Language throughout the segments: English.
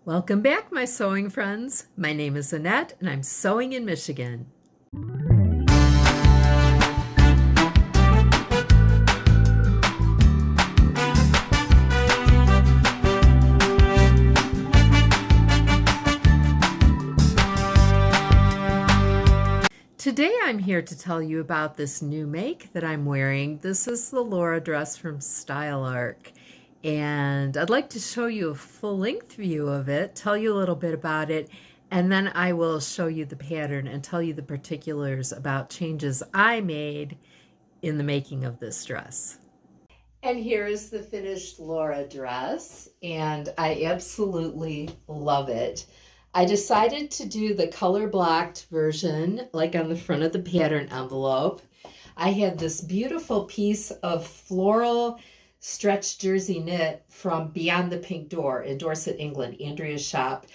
Welcome back, my sewing friends. My name is Annette, and I'm sewing in Michigan. Today I'm here to tell you about this new make that I'm wearing. This is the Laura dress from Style Arc. And I'd like to show you a full-length view of it, tell you a little bit about it, and then I will show you the pattern and tell you the particulars about changes I made in the making of this dress. And here is the finished Laura dress, and I absolutely love it. I decided to do the color blocked version, like on the front of the pattern envelope. I had this beautiful piece of floral stretch jersey knit from Beyond the Pink Door in Dorset, England, Andrea's shop.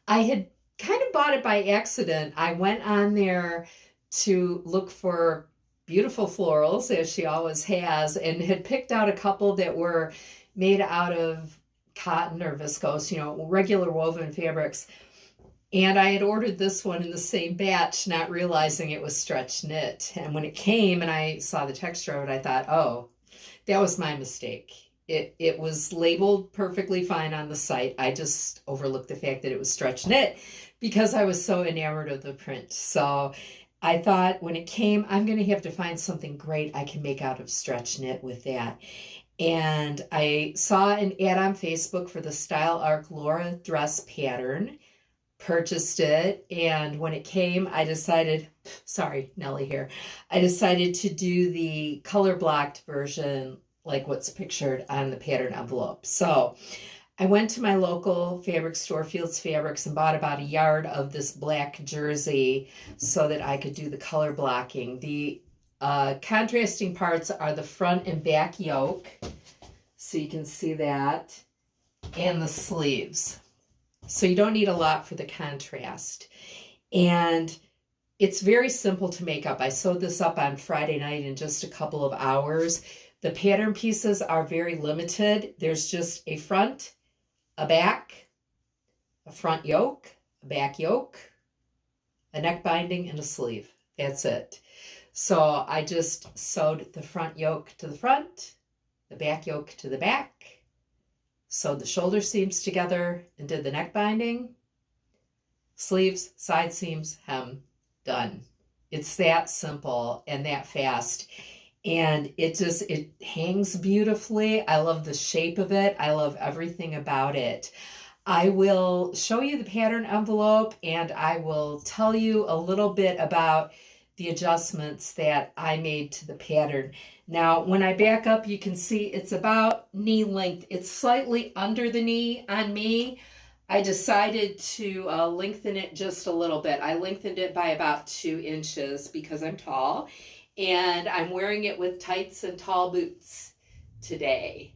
I had kind of bought it by accident. I went on there to look for beautiful florals, as she always has, and had picked out a couple that were made out of cotton or viscose, regular woven fabrics. And I had ordered this one in the same batch, not realizing it was stretch knit. And when it came and I saw the texture of it, I thought, oh, that was my mistake. It was labeled perfectly fine on the site. I just overlooked the fact that it was stretch knit because I was so enamored of the print. So I thought when it came, I'm going to have to find something great I can make out of stretch knit with that. And I saw an ad on Facebook for the Style Arc Laura dress pattern, purchased it, and when it came, I decided, sorry, Nellie here, I decided to do the color blocked version like what's pictured on the pattern envelope. So I went to my local fabric store, Fields Fabrics, and bought about a yard of this black jersey so that I could do the color blocking. The contrasting parts are the front and back yoke, so you can see that, and the sleeves. So you don't need a lot for the contrast. And it's very simple to make up. I sewed this up on Friday night in just a couple of hours. The pattern pieces are very limited. There's just a front, a back, a front yoke, a back yoke, a neck binding, and a sleeve. That's it. So I just sewed the front yoke to the front, the back yoke to the back, sewed the shoulder seams together and did the neck binding, sleeves, side seams, hem, done. It's that simple and that fast. And it hangs beautifully. I love the shape of it. I love everything about it. I will show you the pattern envelope and I will tell you a little bit about the adjustments that I made to the pattern. Now, when I back up, you can see it's about knee length. It's slightly under the knee on me. I decided to lengthen it just a little bit. I lengthened it by about 2 inches because I'm tall, and I'm wearing it with tights and tall boots today.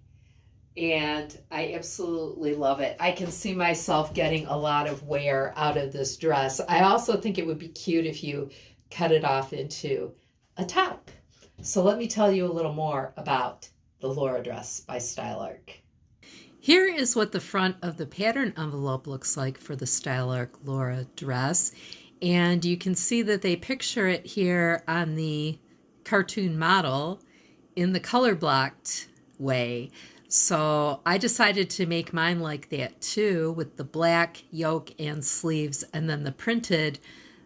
And I absolutely love it. I can see myself getting a lot of wear out of this dress. I also think it would be cute if you cut it off into a top. So let me tell you a little more about the Laura dress by Style Arc. Here is what the front of the pattern envelope looks like for the Style Arc Laura dress. And you can see that they picture it here on the cartoon model in the color blocked way. So I decided to make mine like that too, with the black yoke and sleeves and then the printed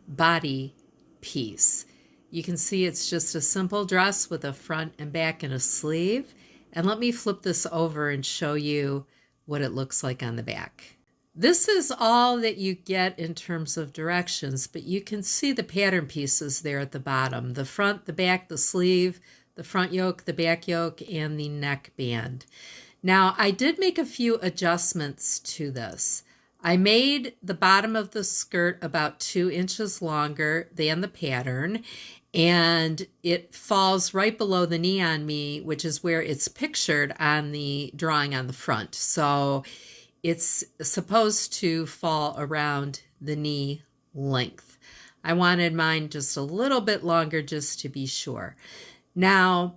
body piece. You can see it's just a simple dress with a front and back and a sleeve. And let me flip this over and show you what it looks like on the back. This is all that you get in terms of directions, but you can see the pattern pieces there at the bottom. The front, the back, the sleeve, the front yoke, the back yoke, and the neck band. Now, I did make a few adjustments to this. I made the bottom of the skirt about 2 inches longer than the pattern, and it falls right below the knee on me, which is where it's pictured on the drawing on the front. So it's supposed to fall around the knee length. I wanted mine just a little bit longer just to be sure. Now,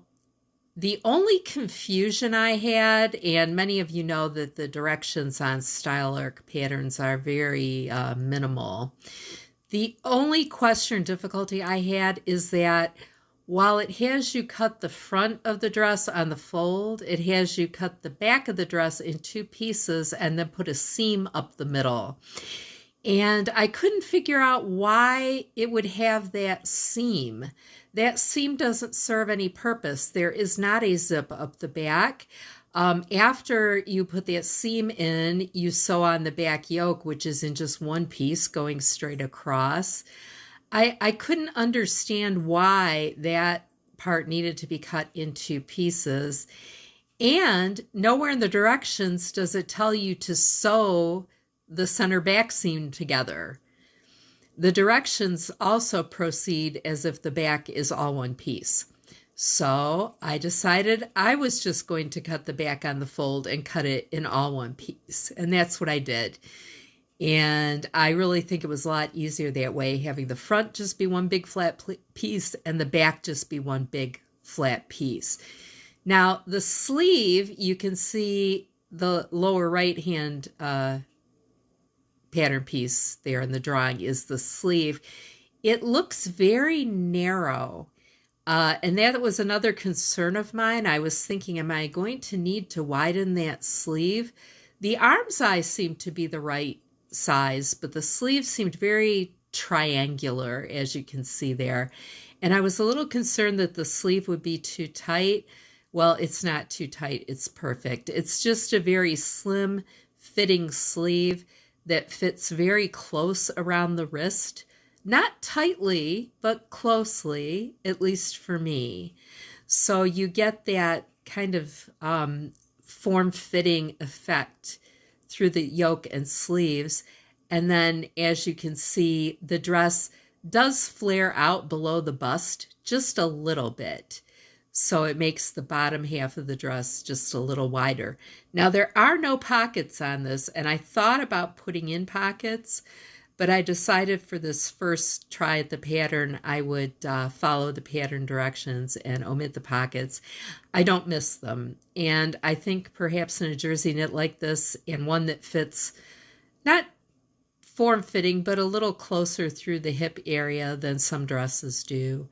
The only confusion I had, and many of you know that the directions on Style Arc patterns are very minimal. The only question or difficulty I had is that while it has you cut the front of the dress on the fold, it has you cut the back of the dress in two pieces and then put a seam up the middle. And I couldn't figure out why it would have that seam. That seam doesn't serve any purpose. There is not a zip up the back. After you put that seam in, you sew on the back yoke, which is in just one piece going straight across. I couldn't understand why that part needed to be cut into pieces. And nowhere in the directions does it tell you to sew the center back seam together. The directions also proceed as if the back is all one piece. So I decided I was just going to cut the back on the fold and cut it in all one piece. And that's what I did. And I really think it was a lot easier that way, having the front just be one big flat piece and the back just be one big flat piece. Now, the sleeve, you can see the lower right-hand pattern piece there in the drawing is the sleeve. It looks very narrow. And that was another concern of mine. I was thinking, am I going to need to widen that sleeve? The arm size seemed to be the right size, but the sleeve seemed very triangular, as you can see there. And I was a little concerned that the sleeve would be too tight. Well, it's not too tight. It's perfect. It's just a very slim fitting sleeve that fits very close around the wrist. Not tightly, but closely, at least for me. So you get that kind of form-fitting effect through the yoke and sleeves. And then, as you can see, the dress does flare out below the bust just a little bit. So it makes the bottom half of the dress just a little wider. Now, there are no pockets on this, and I thought about putting in pockets, but I decided for this first try at the pattern, I would follow the pattern directions and omit the pockets. I don't miss them. And I think perhaps in a jersey knit like this, and one that fits not form-fitting, but a little closer through the hip area than some dresses do,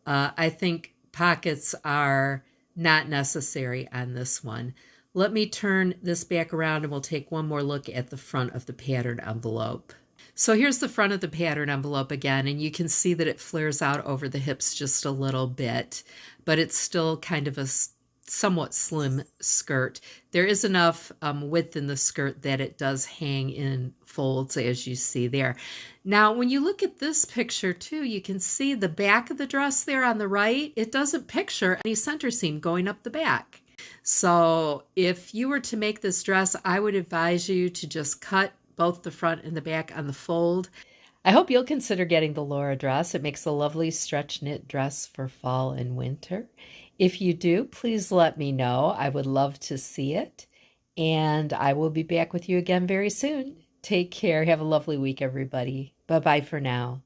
I think pockets are not necessary on this one. Let me turn this back around and we'll take one more look at the front of the pattern envelope. So here's the front of the pattern envelope again, and you can see that it flares out over the hips just a little bit, but it's still kind of a somewhat slim skirt. There is enough width in the skirt that it does hang in folds, as you see there. Now, when you look at this picture too, you can see the back of the dress there on the right. It doesn't picture any center seam going up the back. So if you were to make this dress, I would advise you to just cut both the front and the back on the fold. I hope you'll consider getting the Laura dress. It makes a lovely stretch knit dress for fall and winter. If you do, please let me know. I would love to see it. And I will be back with you again very soon. Take care. Have a lovely week, everybody. Bye-bye for now.